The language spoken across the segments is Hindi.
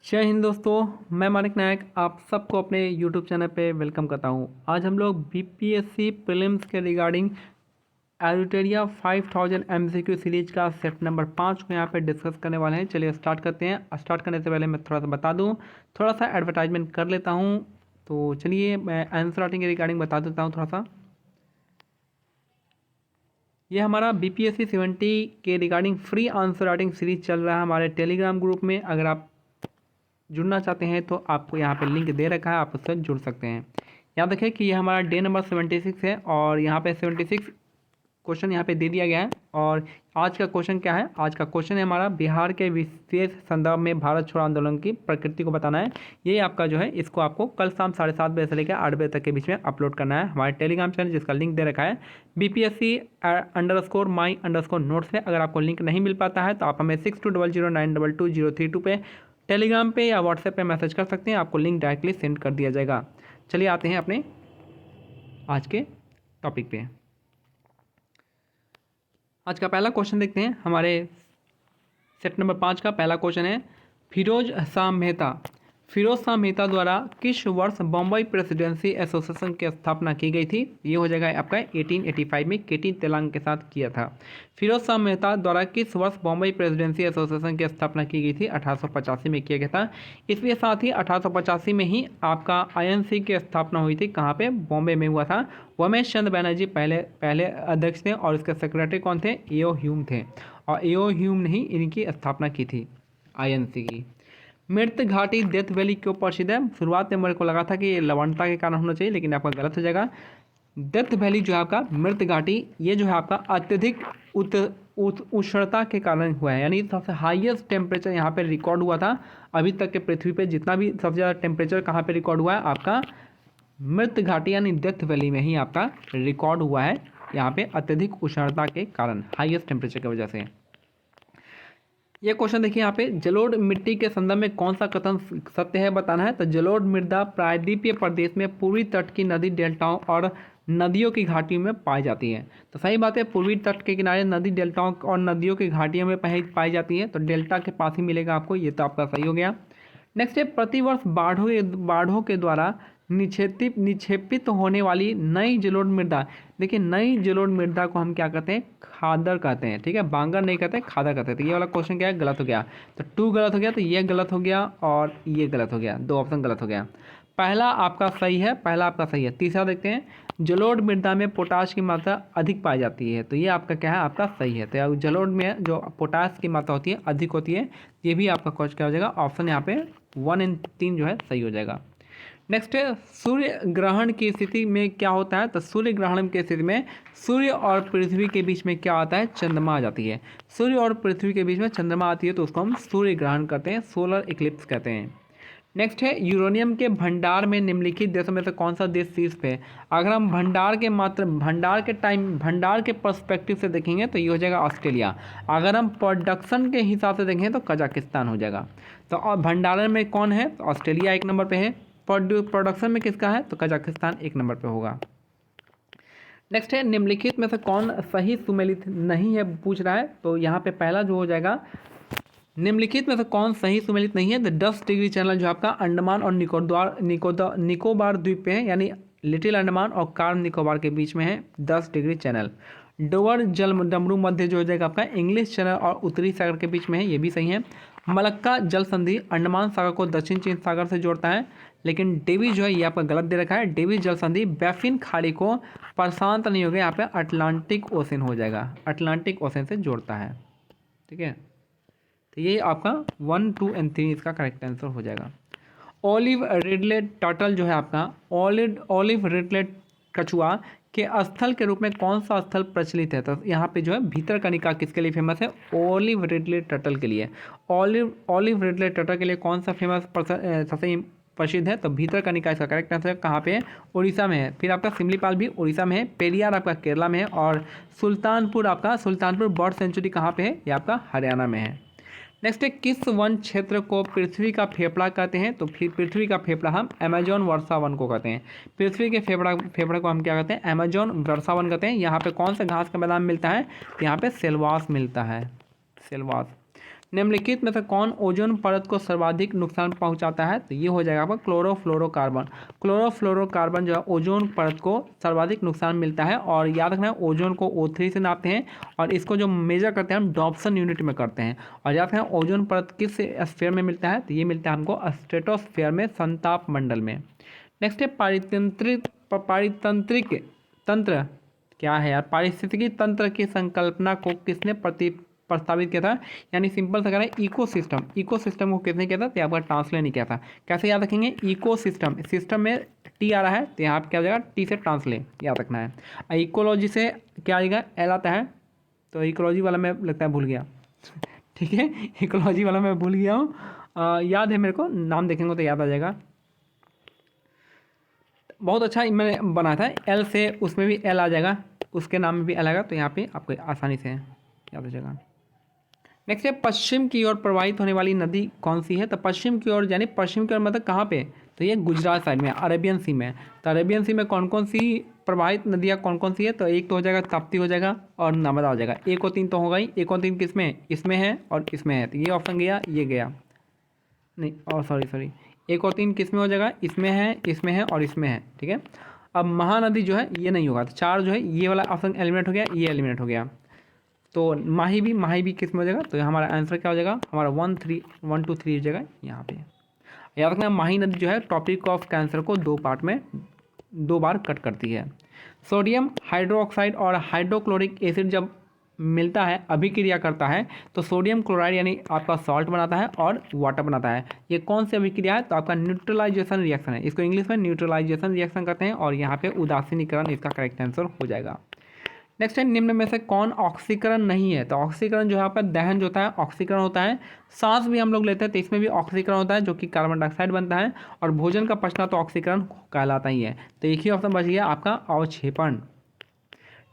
जय हिंद दोस्तों, मैं मानिक नायक आप सबको अपने YouTube चैनल पे वेलकम करता हूँ। आज हम लोग BPSC प्रीलिम्स के रिगार्डिंग एडिटोरिया 5000 MCQ सीरीज का सेट नंबर 5 को यहाँ पे डिस्कस करने वाले हैं। चलिए स्टार्ट करते हैं। स्टार्ट करने से पहले मैं थोड़ा सा बता दूँ, थोड़ा सा एडवर्टाइजमेंट कर लेता हूँ। तो चलिए मैं आंसर राइटिंग के रिगार्डिंग बता देता हूँ थोड़ा सा। ये हमारा BPSC 70 के regarding free answer writing series चल रहा है हमारे टेलीग्राम ग्रुप में। अगर आप जुड़ना चाहते हैं तो आपको यहाँ पे लिंक दे रखा है, आप उससे जुड़ सकते हैं। याद रखें कि ये हमारा डे नंबर 76 है और यहाँ पे 76 क्वेश्चन यहाँ पे दे दिया गया है। और आज का क्वेश्चन क्या है? आज का क्वेश्चन है हमारा बिहार के विशेष संदर्भ में भारत छोड़ो आंदोलन की प्रकृति को बताना है। ये आपका जो है इसको आपको कल शाम 7:30 बजे से लेकर 8 बजे तक के बीच में अपलोड करना है हमारे टेलीग्राम चैनल, जिसका लिंक दे रखा है BPSC_my_notes में। अगर आपको लिंक नहीं मिल पाता है तो आप हमें 6200922032 पे टेलीग्राम पे या व्हाट्सएप पे मैसेज कर सकते हैं, आपको लिंक डायरेक्टली सेंड कर दिया जाएगा। चलिए आते हैं अपने आज के टॉपिक पे। आज का पहला क्वेश्चन देखते हैं। हमारे सेट नंबर 5 का पहला क्वेश्चन है, फिरोज शाह मेहता द्वारा किस वर्ष बम्बई प्रेसिडेंसी एसोसिएशन की स्थापना की गई थी? ये हो जाएगा आपका 1885 में केटी तेलांग के साथ किया था। फिरोज शाह मेहता द्वारा किस वर्ष बम्बई प्रेसिडेंसी एसोसिएशन की स्थापना की गई थी? 1885 में किया गया था। इसके साथ ही 1885 में ही आपका INC की स्थापना हुई थी। कहाँ पे? बॉम्बे में हुआ था। उमेश चंद्र बैनर्जी पहले अध्यक्ष थे और इसके सेक्रेटरी कौन थे? एओ ह्यूम थे। और एओ ह्यूम ने ही इनकी स्थापना की थी INC की। मृत घाटी डेथ वैली क्यों प्रसिद्ध है? शुरुआत में मेरे को लगा था कि ये लवणता के कारण होना चाहिए, लेकिन आपका गलत हो जाएगा। डेथ वैली जो है आपका मृत घाटी, ये जो है आपका अत्यधिक उष्णता के कारण हुआ है, यानी सबसे हाईएस्ट टेम्परेचर यहाँ पे रिकॉर्ड हुआ था अभी तक के पृथ्वी पे। जितना भी सबसे ज़्यादा टेम्परेचर कहाँ पे रिकॉर्ड हुआ है? आपका मृत घाटी यानी डेथ वैली में ही आपका रिकॉर्ड हुआ है, यहाँ पे अत्यधिक उष्णता के कारण, हाईएस्ट टेम्परेचर की वजह से। ये क्वेश्चन देखिए यहाँ पे, जलोढ़ मिट्टी के संदर्भ में कौन सा कथन सत्य है बताना है। तो जलोढ़ मृदा प्रायद्वीपीय प्रदेश में पूर्वी तट की नदी डेल्टाओं और नदियों की घाटियों में पाई जाती है। तो सही बात है, पूर्वी तट के किनारे नदी डेल्टाओं और नदियों की घाटियों में पाई जाती है, तो डेल्टा के पास ही मिलेगा आपको, ये तो आपका सही हो गया। नेक्स्ट है, प्रतिवर्ष बाढ़ों के द्वारा निक्षेपित होने वाली नई जलोढ़ मृदा। देखिए नई जलोढ़ मृदा को हम क्या कहते हैं? खादर कहते हैं। ठीक है, बांगर नहीं कहते, खादर कहते हैं। तो ये वाला क्वेश्चन क्या है? गलत हो गया। तो 2 गलत हो गया, तो ये गलत हो गया और ये गलत हो गया, 2 ऑप्शन गलत हो गया। पहला आपका सही है। तीसरा देखते हैं, जलोढ़ मृदा में पोटाश की मात्रा अधिक पाई जाती है। तो ये आपका क्या है? आपका सही है। तो जलोढ़ में जो पोटाश की मात्रा होती है अधिक होती है, ये भी आपका क्वेश्चन क्या हो जाएगा? ऑप्शन यहाँ पे 1 और 3 जो है सही हो जाएगा। नेक्स्ट है, सूर्य ग्रहण की स्थिति में क्या होता है? तो सूर्य ग्रहण की स्थिति में सूर्य और पृथ्वी के बीच में क्या आता है? चंद्रमा आ जाती है। सूर्य और पृथ्वी के बीच में चंद्रमा आती है तो उसको हम सूर्य ग्रहण कहते हैं, सोलर इक्लिप्स कहते हैं। नेक्स्ट है, यूरेनियम के भंडार में निम्नलिखित देशों में से कौन सा देश शीर्ष पे है? अगर हम भंडार के पर्सपेक्टिव से देखेंगे तो ये हो जाएगा ऑस्ट्रेलिया। अगर हम प्रोडक्शन के हिसाब से देखें तो कजाकिस्तान हो जाएगा। तो और भंडारण में कौन है? तो ऑस्ट्रेलिया 1 नंबर पे है। प्रोडक्शन में किसका है? तो कजाकिस्तान 1 नंबर पे होगा। नेक्स्ट है, निम्नलिखित में से कौन सही सुमेलित नहीं है पूछ रहा है। तो यहाँ पे पहला जो हो जाएगा, निम्नलिखित में से कौन सही सुमेलित नहीं है? तो 10 डिग्री चैनल जो आपका अंडमान और निकोबार द्वीप पे है, यानी लिटिल अंडमान और कार निकोबार के बीच में है 10 डिग्री चैनल। डोवर जल डमरू मध्य जो हो जाएगा आपका इंग्लिश चैनल और उत्तरी सागर के बीच में है, ये भी सही है। मलक्का जल संधि अंडमान सागर को दक्षिण चीन सागर से जोड़ता है, लेकिन डेविस जो है ये आपका गलत दे रखा है। डेविस जल संधि बैफिन खाड़ी को प्रशांत नहीं होगा, यहाँ पे अटलांटिक ओशन हो जाएगा, अटलांटिक ओशन से जोड़ता है। ठीक है, तो ये आपका 1, 2 और 3 इसका करेक्ट आंसर हो जाएगा। ऑलिव रिडले टर्टल जो है आपका, ऑलिव रिडले कछुआ के स्थल के रूप में कौन सा स्थल प्रचलित है? तो यहाँ पे जो है भीतरकनिका किसके लिए फेमस है? ऑलिव रिडले टर्टल के लिए। ऑलिव रिडले टर्टल के लिए कौन सा फेमस सबसे प्रसिद्ध है? तो भीतरकनिका इसका करेक्ट आंसर है। कहाँ पे है? उड़ीसा में है। फिर आपका सिमलीपाल भी उड़ीसा में है। पेरियार आपका केरला में है और सुल्तानपुर बर्ड सेंचुरी कहाँ पे है? ये आपका हरियाणा में है। नेक्स्ट है, किस वन क्षेत्र को पृथ्वी का फेफड़ा कहते हैं? तो फिर पृथ्वी का फेफड़ा हम अमेजोन वर्षा वन को कहते हैं। पृथ्वी के फेफड़ा को हम क्या कहते हैं? अमेजोन वर्षा वन कहते हैं। यहाँ पे कौन सा घास का मैदान मिलता है? यहाँ पे सेलवास मिलता है, सेलवास। निम्नलिखित में से कौन ओजोन परत को सर्वाधिक नुकसान पहुंचाता है? तो ये हो जाएगा आपका क्लोरोफ्लोरोकार्बन। क्लोरोफ्लोरोकार्बन जो है ओजोन परत को सर्वाधिक नुकसान मिलता है। और याद रखना है ओजोन को O3 से नापते हैं और इसको जो मेजर करते हैं हम डॉप्सन यूनिट में करते हैं। और याद रखना ओजोन परत किस स्फीयर में मिलता है? तो ये मिलता है हमको स्ट्रेटोस्फीयर में, संताप मंडल में। नेक्स्ट है पारितंत्रिक तंत्र क्या है यार? पारिस्थितिकी तंत्र की संकल्पना को किसने प्रस्तावित किया था? यानी सिंपल सा कह रहे हैं इकोसिस्टम। इकोसिस्टम को किसने किया था? तो आपका ट्रांसलेट नहीं किया था। कैसे याद रखेंगे? इकोसिस्टम, सिस्टम में टी आ रहा है तो यहाँ पे क्या हो जाएगा? टी से ट्रांसलेट याद रखना है। इकोलॉजी से क्या आएगा? एल आता है, तो इकोलॉजी वाला मैं लगता है भूल गया। ठीक है, इकोलॉजी वाला मैं भूल गया हूँ। याद है मेरे को, नाम देखेंगे तो याद आ जाएगा। बहुत अच्छा मैंने बनाया था, एल से उसमें भी एल आ जाएगा, उसके नाम में भी एल आएगा, तो यहाँ पे आपको आसानी से याद हो जाएगा। नेक्स्ट है पश्चिम की ओर प्रवाहित होने वाली नदी कौन सी है? तो पश्चिम की ओर यानी पश्चिम की ओर मतलब कहाँ पे? तो ये गुजरात साइड में, अरेबियन सी में। तो अरेबियन सी में कौन कौन सी प्रवाहित नदियाँ कौन कौन सी है? तो एक तो हो जाएगा ताप्ती हो जाएगा और नर्मदा हो जाएगा। एक और तीन तो होगा ही। एक और तीन किस में? इसमें है और इसमें है, तो ये ऑप्शन गया, ये गया नहीं, और सॉरी एक और तीन किस में हो जाएगा? इसमें है और इसमें है। ठीक है, अब महानदी जो है ये नहीं होगा, तो चार जो है ये वाला ऑप्शन एलिमिनेट हो गया, ये एलिमिनेट हो गया। तो माही भी किस में हो जाएगा? तो हमारा आंसर क्या हो जाएगा? हमारा 1 2 3 हो जाएगा यहाँ पे। याद रखना माही नदी जो है टॉपिक ऑफ कैंसर को दो पार्ट में 2 बार कट करती है। सोडियम हाइड्रोक्साइड और हाइड्रोक्लोरिक एसिड जब मिलता है, अभिक्रिया करता है, तो सोडियम क्लोराइड यानी आपका सॉल्ट बनाता है और वाटर बनाता है। ये कौन सी अभिक्रिया है? तो आपका न्यूट्रलाइजेशन रिएक्शन है। इसको इंग्लिश में न्यूट्रलाइजेशन रिएक्शन कहते हैं और यहाँ पे उदासीनीकरण इसका करेक्ट आंसर हो जाएगा। नेक्स्ट है निम्न में से कौन ऑक्सीकरण नहीं है? तो ऑक्सीकरण जो है आपका दहन जो होता है ऑक्सीकरण होता है। सांस भी हम लोग लेते हैं तो इसमें भी ऑक्सीकरण होता है जो कि कार्बन डाइऑक्साइड बनता है। और भोजन का पचना तो ऑक्सीकरण कहलाता ही है। तो एक ही ऑप्शन बच गया आपका अवक्षेपण।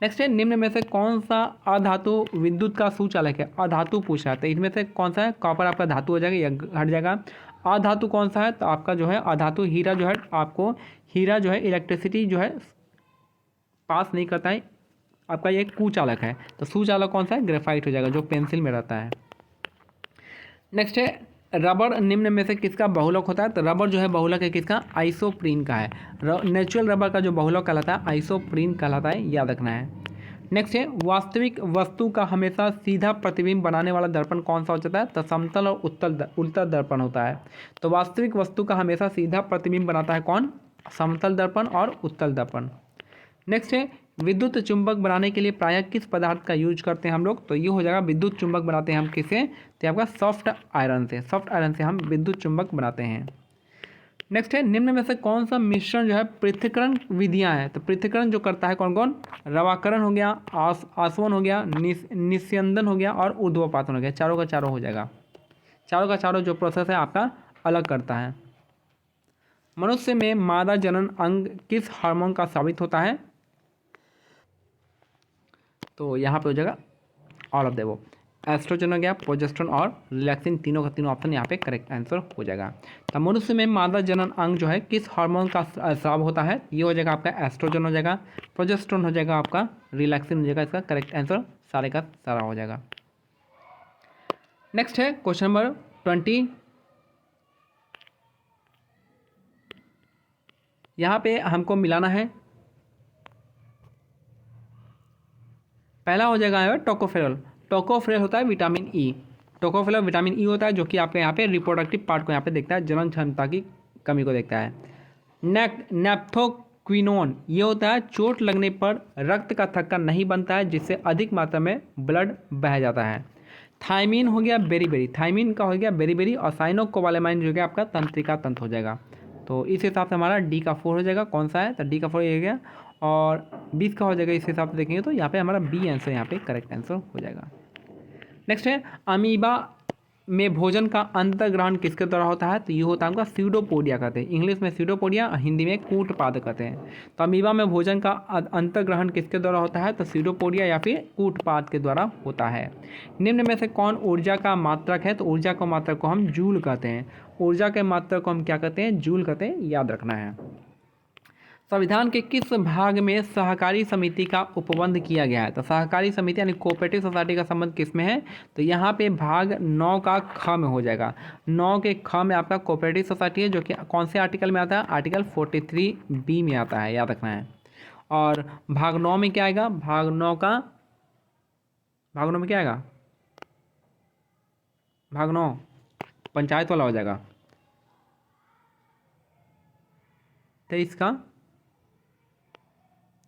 नेक्स्ट है निम्न में से कौन सा अधातु विद्युत का सुचालक है? अधातु पूछा है, तो इनमें से कौन सा है? कॉपर आपका धातु हो जाएगा या हट जाएगा। अधातु कौन सा है? तो आपका जो है अधातु हीरा जो है, आपको हीरा जो है इलेक्ट्रिसिटी जो है पास नहीं करता है, आपका ये कुचालक है। तो सुचालक कौन सा है? ग्रेफाइट हो जाएगा जो पेंसिल में रहता है। नेक्स्ट है रबर निम्न में से किसका बहुलक होता है? तो रबर जो है बहुलक है किसका? आइसोप्रीन का है। नेचुरल रबर का जो बहुलक कहलाता है आइसोप्रीन कहलाता है, याद रखना है। नेक्स्ट है वास्तविक वस्तु का हमेशा सीधा प्रतिबिंब बनाने वाला दर्पण कौन सा हो जाता है? तो समतल और उत्तल दर्पण होता है। तो वास्तविक वस्तु का हमेशा सीधा प्रतिबिंब बनाता है कौन? समतल दर्पण और उत्तल दर्पण। नेक्स्ट है विद्युत चुंबक बनाने के लिए प्रायः किस पदार्थ का यूज करते हैं हम लोग? तो ये हो जाएगा विद्युत चुंबक बनाते हैं हम किससे? तो आपका सॉफ्ट आयरन से। सॉफ्ट आयरन से हम विद्युत चुंबक बनाते हैं। नेक्स्ट है निम्न में से कौन सा मिश्रण जो है पृथक्करण विधियां हैं? तो पृथक्करण जो करता है कौन कौन? रवाकरण हो गया, आसवन हो गया, निस्यंदन हो गया और ऊर्ध्वपातन हो गया। चारों का चारों हो जाएगा। चारों का चारों जो प्रोसेस है आपका अलग करता है। मनुष्य में मादा जनन अंग किस हार्मोन का साबित होता है? तो यहाँ पे हो जाएगा all of the above. Oestrogen हो गया, प्रोजेस्टेरोन और रिलैक्सिन, तीनों का तीनों ऑप्शन यहाँ पे करेक्ट आंसर हो जाएगा। तो मनुष्य में मादा जनन अंग जो है किस हार्मोन का स्राव होता है? ये हो जाएगा आपका एस्ट्रोजन हो जाएगा, प्रोजेस्टेरोन हो जाएगा, आपका रिलैक्सिन हो जाएगा। इसका करेक्ट आंसर सारे का सारा हो जाएगा। नेक्स्ट है क्वेश्चन नंबर 20। यहाँ पे हमको मिलाना है, पहला हो जाएगा टोकोफेरॉल। टोकोफेरॉल होता है vitamin E. Tocopherol vitamin E होता है जो कि आपके यहाँ पे रिप्रोडक्टिव पार्ट को यहाँ पे देखता है, जनन क्षमता की कमी को देखता है। नैप्थोक्विनोन ये होता है चोट लगने पर रक्त का थक्का नहीं बनता है जिससे अधिक मात्रा में ब्लड बह जाता है। थायमीन हो गया बेरीबेरी, थायमीन का हो गया बेरीबेरी। और साइनोकोबालेमाइन जो है आपका तंत्रिका तंत्र हो जाएगा। तो इस हिसाब से हमारा डी का 4 हो जाएगा। कौन सा है? तो डी का 4 ये हो गया। और 20 का हो जाएगा। इस हिसाब से देखेंगे तो यहाँ पे हमारा बी आंसर यहाँ पे करेक्ट आंसर हो जाएगा। नेक्स्ट है अमीबा में भोजन का अंतर्ग्रहण किसके द्वारा होता है? तो ये होता है आपका स्यूडोपोडिया कहते हैं। इंग्लिश में स्यूडोपोडिया, हिंदी में कूटपाद कहते हैं। तो अमीबा में भोजन का अंतर्ग्रहण किसके द्वारा होता है? तो स्यूडोपोडिया या फिर कूटपाद के द्वारा होता है। निम्न में से कौन ऊर्जा का मात्रक है? तो ऊर्जा का मात्रक को हम जूल कहते हैं। ऊर्जा के मात्रक को हम क्या कहते हैं? जूल कहते हैं, याद रखना है। संविधान के किस भाग में सहकारी समिति का उपबंध किया गया है? तो सहकारी समिति यानी कोऑपरेटिव सोसाइटी का संबंध किस में है? तो यहाँ पे भाग 9 का ख में हो जाएगा। 9 के ख में आपका कोऑपरेटिव सोसाइटी है, जो कि कौन से आर्टिकल में आता है? आर्टिकल 43B में आता है, याद रखना है। और भाग 9 में क्या आएगा? भाग 9 में क्या आएगा? भाग 9 पंचायत वाला हो जाएगा। 23 का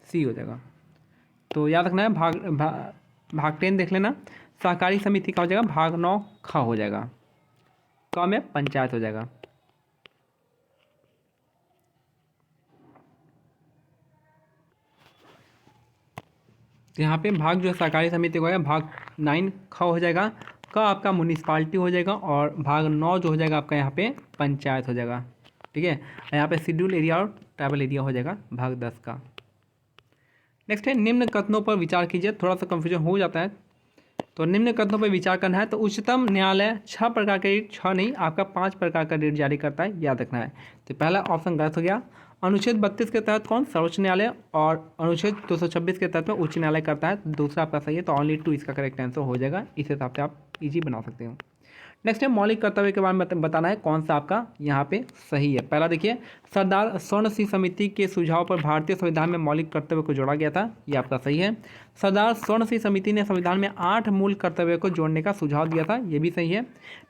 सी हो जाएगा। तो याद रखना है, भाग 10 देख लेना। सहकारी समिति का हो जाएगा भाग 9 ख हो जाएगा। क में पंचायत हो जाएगा। तो यहाँ पे भाग जो है सहकारी समिति का हो जाएगा भाग 9 ख हो जाएगा। क आपका म्यूनिसपालिटी हो जाएगा और भाग 9 जो हो जाएगा आपका यहाँ पे पंचायत हो जाएगा। ठीक है, यहाँ पे शेड्यूल एरिया और ट्राइबल एरिया हो जाएगा भाग 10 का। नेक्स्ट है निम्न कथनों पर विचार कीजिए। थोड़ा सा कंफ्यूजन हो जाता है, तो निम्न कथनों पर विचार करना है। तो उच्चतम न्यायालय 6 प्रकार के ऋण, 6 नहीं आपका 5 प्रकार का ऋण जारी करता है, याद रखना है। तो पहला ऑप्शन गलत हो गया। अनुच्छेद 32 के तहत कौन? सर्वोच्च न्यायालय। और अनुच्छेद 226 के तहत में उच्च न्यायालय करता है। दूसरा आपका सही है, तो ओनली 2 इसका करेक्ट आंसर हो जाएगा। इस हिसाब से आप इजी बना सकते हो। नेक्स्ट है मौलिक कर्तव्य के बारे में बताना है कौन सा आपका यहाँ पे सही है। पहला देखिए, सरदार स्वर्ण सिंह समिति के सुझाव पर भारतीय संविधान में मौलिक कर्तव्य को जोड़ा गया था, ये आपका सही है। सरदार स्वर्ण सिंह समिति ने संविधान में 8 मूल कर्तव्य को जोड़ने का सुझाव दिया था, ये भी सही है।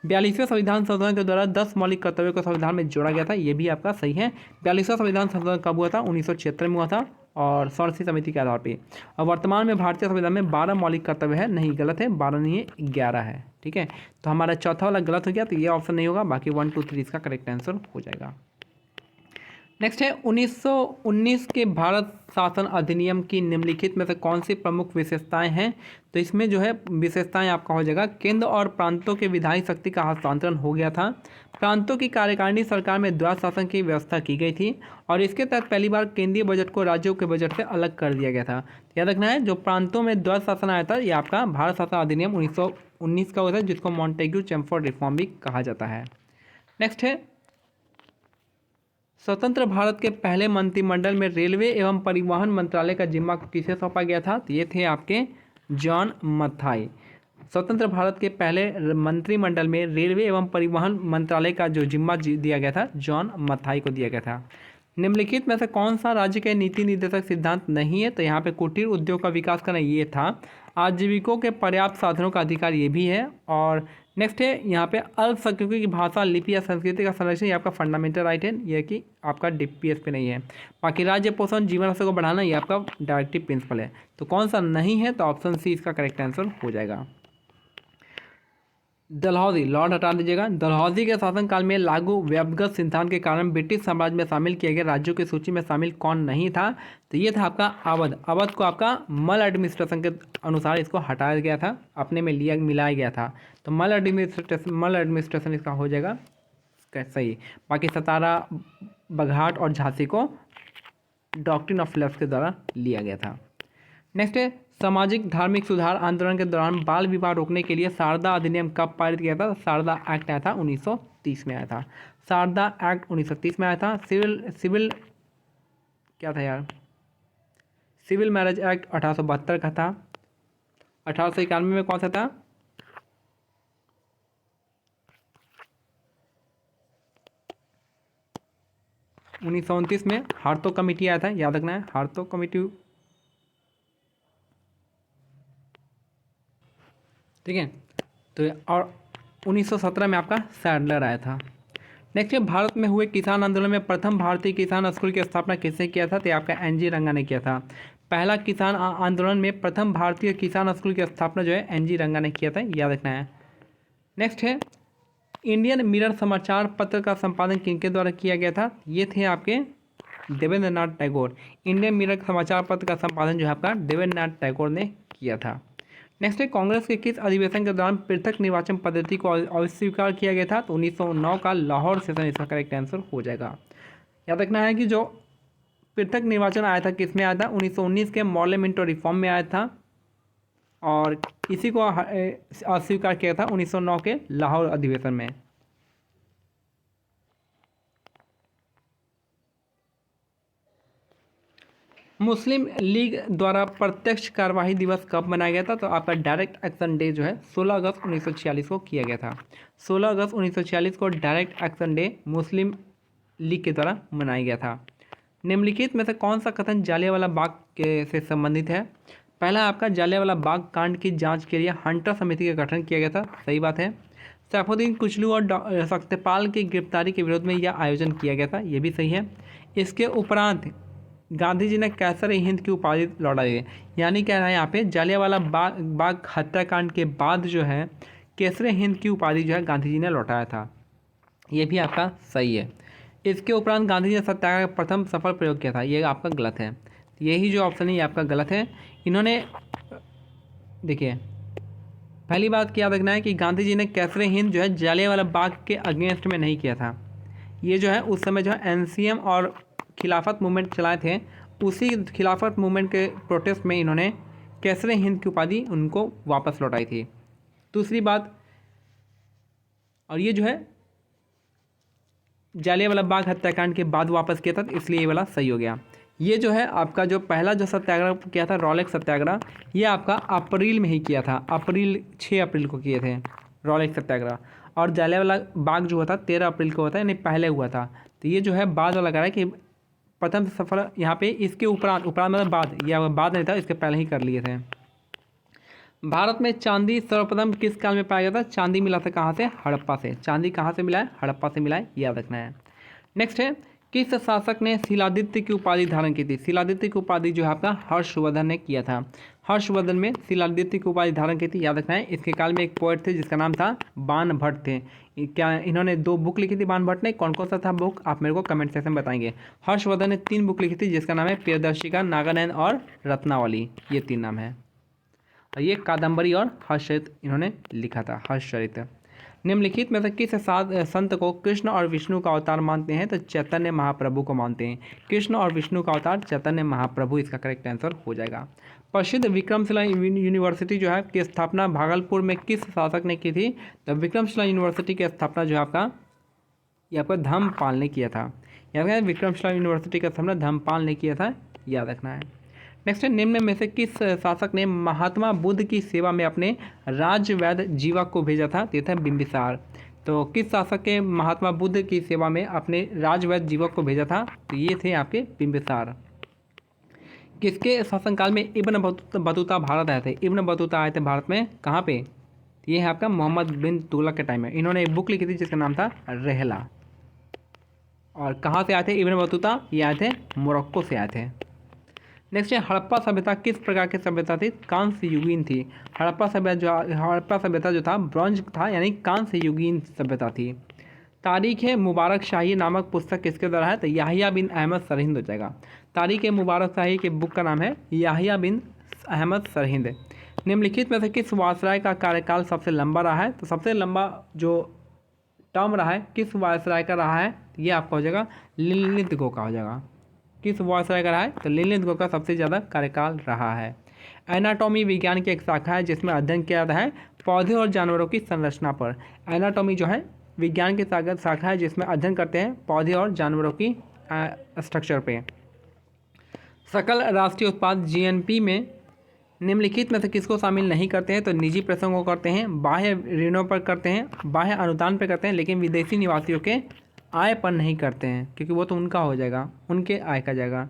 42वें संविधान संशोधन के द्वारा 10 मौलिक कर्तव्यों को संविधान में जोड़ा गया था, ये भी आपका सही है। 42वां संविधान संशोधन कब हुआ था? 1976 में हुआ था, और स्वर्ण सिंह समिति के आधार पर। और वर्तमान में भारतीय संविधान में 12 मौलिक कर्तव्य है, नहीं गलत है, 12 नहीं है, 11 है। ठीक है, तो हमारा चौथा वाला गलत हो गया, तो ये ऑप्शन नहीं होगा, बाकी 1 2 3 इसका करेक्ट आंसर हो जाएगा। नेक्स्ट है 1919 के भारत शासन अधिनियम की निम्नलिखित में से कौन सी प्रमुख विशेषताएं हैं? तो इसमें जो है विशेषताएं आपका हो जाएगा, केंद्र और प्रांतों के विधायी शक्ति का हस्तांतरण हो गया था, प्रांतों की कार्यकारिणी सरकार में द्वैध शासन की व्यवस्था की गई थी, और इसके तहत पहली बार केंद्रीय बजट को राज्यों के बजट से अलग कर दिया गया था। याद रखना है, जो प्रांतों में द्वैध शासन आया था, ये आपका भारत शासन अधिनियम 1919 का हुआ था, जिसको मॉन्टेग्यू चैमफोर्ड रिफॉर्म भी कहा जाता है। नेक्स्ट है, स्वतंत्र भारत के पहले मंत्रिमंडल में रेलवे एवं परिवहन मंत्रालय का जिम्मा किसे सौंपा गया था? तो ये थे आपके जॉन मथाई। स्वतंत्र भारत के पहले मंत्रिमंडल में रेलवे एवं परिवहन मंत्रालय का जो जिम्मा दिया गया था, जॉन मथाई को दिया गया था। निम्नलिखित में से कौन सा राज्य के नीति निर्देशक सिद्धांत नहीं है? तो यहाँ पे कुटीर उद्योग का विकास करना ये था, आजीविकों के पर्याप्त साधनों का अधिकार ये भी है, और नेक्स्ट है यहाँ पे अल्पसंख्यकों की भाषा, लिपि या संस्कृति का संरक्षण, ये आपका फंडामेंटल राइट है, ये कि आपका डीपीएस पे नहीं है। बाकी राज्य पोषण जीवन स्तर को बढ़ाना, ये आपका डायरेक्टिव प्रिंसिपल है। तो कौन सा नहीं है? तो ऑप्शन सी इसका करेक्ट आंसर हो जाएगा। डलहौजी, लॉर्ड हटा दीजिएगा। डलहौजी के शासनकाल में लागू व्यक्तिगत सिद्धांत के कारण ब्रिटिश साम्राज्य में शामिल किए गए राज्यों की सूची में शामिल कौन नहीं था? तो ये था आपका अवध। अवध को आपका मल एडमिनिस्ट्रेशन के अनुसार इसको हटाया गया था, अपने में मिलाया गया था। तो मल एडमिनिस्ट्रेशन इसका हो जाएगा सही। बाकी सतारा, बघाट और झांसी को डॉक्ट्रिन ऑफ लेफ्ट के द्वारा लिया गया था। नेक्स्ट है, सामाजिक धार्मिक सुधार आंदोलन के दौरान बाल विवाह रोकने के लिए शारदा अधिनियम कब पारित किया था? शारदा एक्ट आया था 1930 में आया था। शारदा एक्ट 1930 में आया था। सिविल क्या था यार? सिविल मैरिज एक्ट 1872 का था। 1891 में कौन सा था? उन्नीस में हार्थो कमेटी आया था, याद रखना है, हार्थो कमेटी। ठीक है, तो और 1917 में आपका सैडलर आया था। नेक्स्ट है, भारत में हुए किसान आंदोलन में प्रथम भारतीय किसान स्कूल की स्थापना किसने किया था? तो आपका एनजी रंगा ने किया था। पहला किसान आंदोलन में प्रथम भारतीय किसान स्कूल की स्थापना जो है एनजी रंगा ने किया था, याद रखना है। नेक्स्ट है, इंडियन मिरर समाचार पत्र का संपादन किनके द्वारा किया गया था? ये थे आपके देवेंद्र नाथ टैगोर। इंडियन मिरर समाचार पत्र का संपादन जो है आपका देवेंद्र नाथ टैगोर ने किया था। नेक्स्ट है, कांग्रेस के किस अधिवेशन के दौरान पृथक निर्वाचन पद्धति को अस्वीकार किया गया था? तो 1909 का लाहौर सेशन इसका करेक्ट आंसर हो जाएगा। याद रखना है कि जो पृथक निर्वाचन आया था किस में आया था? 1919 के मॉडल मिंटो रिफॉर्म में आया था, और इसी को अस्वीकार किया था 1909 के लाहौर अधिवेशन में। मुस्लिम लीग द्वारा प्रत्यक्ष कार्यवाही दिवस कब मनाया गया था? तो आपका डायरेक्ट एक्शन डे जो है 16 अगस्त 1946 को किया गया था। 16 अगस्त 1946 को डायरेक्ट एक्शन डे मुस्लिम लीग के द्वारा मनाया गया था। निम्नलिखित में से कौन सा कथन जालियांवाला बाग के से संबंधित है? पहला आपका जालियांवाला बाग कांड की जांच के लिए हंटर समिति का गठन किया गया था, सही बात है। सैफुद्दीन कुचलू और सत्यपाल की गिरफ्तारी के विरोध में यह आयोजन किया गया था, यह भी सही है। इसके उपरांत गांधी जी ने कैसर हिंद की उपाधि लौटाई है, यानी कह रहा है यहाँ पे जालियांवाला बाग हत्याकांड के बाद जो है कैसर हिंद की उपाधि जो है गांधी जी ने लौटाया था, ये भी आपका सही है। इसके उपरांत गांधी जी ने सत्याग्रह का प्रथम सफल प्रयोग किया था, ये आपका गलत है। यही जो ऑप्शन है ये आपका गलत है। इन्होंने देखिए पहली बात क्या याद रखना है कि गांधी जी ने कैसर हिंद जो है जालियांवाला बाग के अगेंस्ट में नहीं किया था। ये जो है उस समय जो है एनसीएम और खिलाफत मूवमेंट चलाए थे, उसी खिलाफत मूवमेंट के प्रोटेस्ट में इन्होंने कैसर हिंद की उपाधि उनको वापस लौटाई थी। दूसरी बात, और ये जो है जालियांवाला बाग हत्याकांड के बाद वापस किया था, तो इसलिए ये वाला सही हो गया। ये जो है आपका जो पहला जो सत्याग्रह किया था रॉलेक्स सत्याग्रह, ये आपका अप्रैल में ही किया था, 6 अप्रैल को किए थे रॉलेक्स सत्याग्रह। और जालियांवाला बाग जो हुआ था 13 अप्रैल को हुआ था, यानी पहले हुआ था। तो ये जो है बाद वाला लगा रहा है कि प्रथम सफल यहाँ पे इसके उपरांत मतलब बाद, या बाद नहीं था, इसके पहले ही कर लिए थे। भारत में चांदी सर्वप्रथम किस काल में पाया गया था? चांदी मिला था कहाँ से? हड़प्पा से। चांदी कहाँ से मिला है? हड़प्पा से मिला है, याद रखना है। नेक्स्ट है, किस शासक ने शिलादित्य की उपाधि धारण की थी? शिलादित्य की उपाधि जो है आपका हर्षवर्धन ने किया था। हर्षवर्धन में शिलादित्य की उपाधि धारण की थी, याद रखना है। इसके काल में एक पोएट थे जिसका नाम था बाण भट्ट थे। क्या इन्होंने 2 बुक लिखी थी बाण भट्ट ने? कौन कौन सा था बुक, आप मेरे को कमेंट सेक्शन में बताएंगे। हर्षवर्धन ने 3 बुक लिखी थी जिसका नाम है प्रियदर्शिका, नागानैन और रत्नावली, ये 3 नाम है। और ये कादम्बरी और हर्षचरित इन्होंने लिखा था, हर्षचरित। निम्नलिखित में से किस संत को कृष्ण और विष्णु का अवतार मानते हैं? तो चैतन्य महाप्रभु को मानते हैं। कृष्ण और विष्णु का अवतार चैतन्य महाप्रभु, इसका करेक्ट आंसर हो जाएगा। प्रसिद्ध विक्रमशिला यूनिवर्सिटी जो है की स्थापना भागलपुर में किस शासक ने की थी? तो विक्रमशिला यूनिवर्सिटी की स्थापना जो है आपका धर्मपाल ने किया था। याद रखना है, विक्रमशिला यूनिवर्सिटी का स्थापना धर्मपाल ने किया था, याद रखना है। नेक्स्ट है, निम्न में से किस शासक ने महात्मा बुद्ध की सेवा में अपने राजवैद्य जीवक को भेजा था? ये था बिंबिसार। तो किस शासक के महात्मा बुद्ध की सेवा में अपने राजवैद्य जीवक को भेजा था? तो ये थे आपके बिंबिसार। किसके शासनकाल में इब्न बतूता भारत आए थे? इब्न बतूता आए थे भारत में, कहाँ पे? ये है आपका मोहम्मद बिन तुगलक के टाइम में। इन्होंने एक बुक लिखी थी जिसका नाम था रहला। और कहाँ से आए थे इब्न बतूता? ये आए थे मोरक्को से आए थे। नेक्स्ट है, हड़प्पा सभ्यता किस प्रकार की सभ्यता थी? कांस्य युगीन थी। हड़प्पा सभ्यता जो था ब्रॉन्ज था, यानी कांस्य युगीन सभ्यता थी। तारीख मुबारक शाही नामक पुस्तक किसके द्वारा है? तो याहिया बिन अहमद सरहिंद हो जाएगा। तारीख मुबारक शाही के बुक का नाम है याहिया बिन अहमद सरहिंद। निम्नलिखित में से किस वायसराय का कार्यकाल सबसे लंबा रहा है? तो सबसे लंबा जो टर्म रहा है किस वायसराय का रहा है? ये आपका हो जाएगा लिलिंथगो का हो जाएगा। किस वायसराय का रहा है? तो लिलिंथगो का सबसे ज़्यादा कार्यकाल रहा है। एनाटॉमी विज्ञान की एक शाखा है जिसमें अध्ययन किया जाता है पौधे और जानवरों की संरचना पर। एनाटॉमी जो है विज्ञान की शाखा है जिसमें अध्ययन करते हैं पौधे और जानवरों की स्ट्रक्चर पे। सकल राष्ट्रीय उत्पाद जीएनपी में निम्नलिखित में से किसको शामिल नहीं करते हैं? तो निजी प्रसंगों को करते हैं, बाह्य ऋणों पर करते हैं, बाह्य अनुदान पर करते हैं, लेकिन विदेशी निवासियों के आय पर नहीं करते हैं, क्योंकि वो तो उनका हो जाएगा, उनके आय का जाएगा।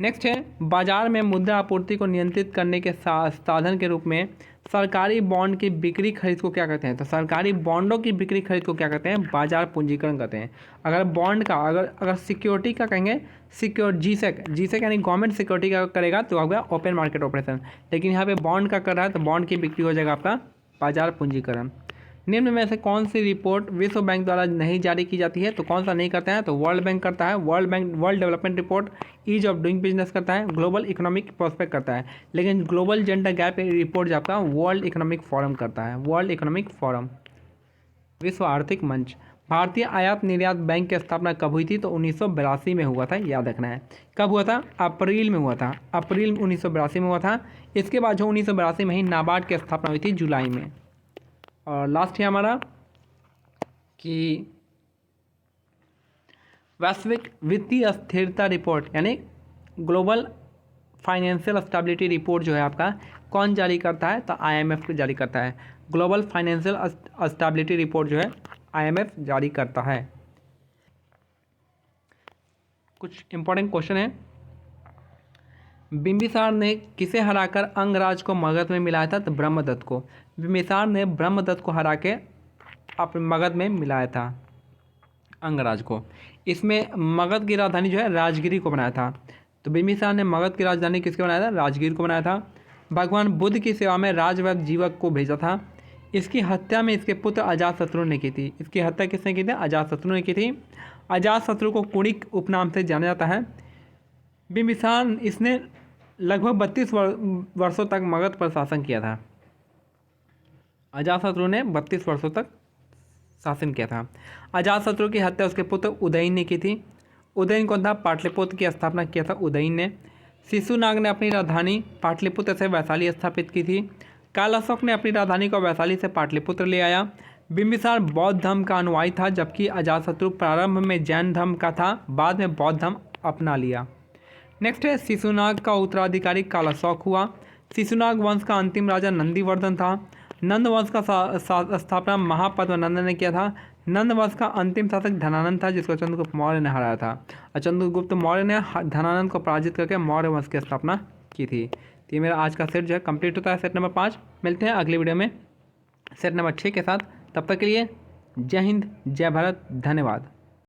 नेक्स्ट है, बाजार में मुद्रा आपूर्ति को नियंत्रित करने के साधन के रूप में सरकारी बॉन्ड की बिक्री खरीद को क्या कहते हैं? तो सरकारी बॉन्डों की बिक्री खरीद को क्या कहते हैं? बाजार पूंजीकरण कहते हैं। अगर बॉन्ड का अगर सिक्योरिटी का कहेंगे जीसेक यानी गवर्नमेंट सिक्योरिटी का करेगा तो होगा ओपन मार्केट ऑपरेशन, लेकिन यहाँ पे बॉन्ड का कर रहा है तो बॉन्ड की बिक्री हो जाएगा आपका बाजार पूंजीकरण। निम्न में से कौन सी रिपोर्ट विश्व बैंक द्वारा नहीं जारी की जाती है? तो कौन सा नहीं करता है? तो वर्ल्ड बैंक करता है। World Development Report, ease of doing business करता है, ग्लोबल इकोनॉमिक प्रोस्पेक्ट करता है, लेकिन ग्लोबल जेंडर गैप रिपोर्ट जो आपका वर्ल्ड इकोनॉमिक फोरम करता है। वर्ल्ड इकोनॉमिक फोरम, विश्व आर्थिक मंच। भारतीय आयात निर्यात बैंक की स्थापना कब हुई थी? तो 1982 में हुआ था, याद रखना है। कब हुआ था? अप्रैल में हुआ था, अप्रैल 1982 में हुआ था। इसके बाद जो 1982 में ही नाबार्ड की स्थापना हुई थी जुलाई में। और लास्ट है हमारा कि वैश्विक वित्तीय स्थिरता रिपोर्ट यानी ग्लोबल फाइनेंशियल स्टेबिलिटी रिपोर्ट जो है आपका कौन जारी करता है? तो IMF को जारी करता है। ग्लोबल फाइनेंशियल स्टेबिलिटी रिपोर्ट जो है IMF जारी करता है। कुछ इंपॉर्टेंट क्वेश्चन है। बिंबिसार ने किसे हराकर अंगराज को मगध में मिलाया था? तो ब्रह्मदत्त को। बिंबिसार ने ब्रह्मदत्त को हरा के अपने मगध में मिलाया था अंगराज को। इसमें मगध की राजधानी जो है राजगिरी को बनाया था। तो बिंबिसार ने मगध की राजधानी किसके बनाया था? राजगीर को बनाया था। भगवान बुद्ध की सेवा में राजवैद्य जीवक को भेजा था। इसकी हत्या में इसके पुत्र अजातशत्रु ने की थी। इसकी हत्या किसने की थी? अजातशत्रु ने की थी। अजातशत्रु को कुणिक उपनाम से जाना जाता है। बिंबिसार इसने लगभग 32 वर्षों तक मगध पर शासन किया था। अजातशत्रु ने 32 वर्षों तक शासन किया था। अजातशत्रु की हत्या उसके पुत्र उदयन ने की थी। उदयन कौन था? पाटलिपुत्र की स्थापना किया था उदयन ने। शिशुनाग ने अपनी राजधानी पाटलिपुत्र से वैशाली स्थापित की थी। कालाशोक ने अपनी राजधानी को वैशाली से पाटलिपुत्र ले आया। बिंबिसार बौद्ध धर्म का अनुयायी था, जबकि अजातशत्रु प्रारंभ में जैन धर्म का था, बाद में बौद्ध धर्म अपना लिया। नेक्स्ट है शिशुनाग का उत्तराधिकारी कालाशोक हुआ। शिशुनाग वंश का अंतिम राजा नंदीवर्धन था। नंद वंश का स्थापना महापद्मनंद ने किया था। नंद वंश का अंतिम शासक धनानंद था, जिसको चंद्रगुप्त मौर्य ने हराया था। और चंद्रगुप्त मौर्य ने धनानंद को पराजित करके मौर्य वंश की स्थापना की थी। तो ये मेरा आज का सेट जो है कंप्लीट होता है, सेट नंबर 5। मिलते हैं अगली वीडियो में सेट नंबर 6 के साथ। तब तक के लिए जय हिंद, जय भारत, धन्यवाद।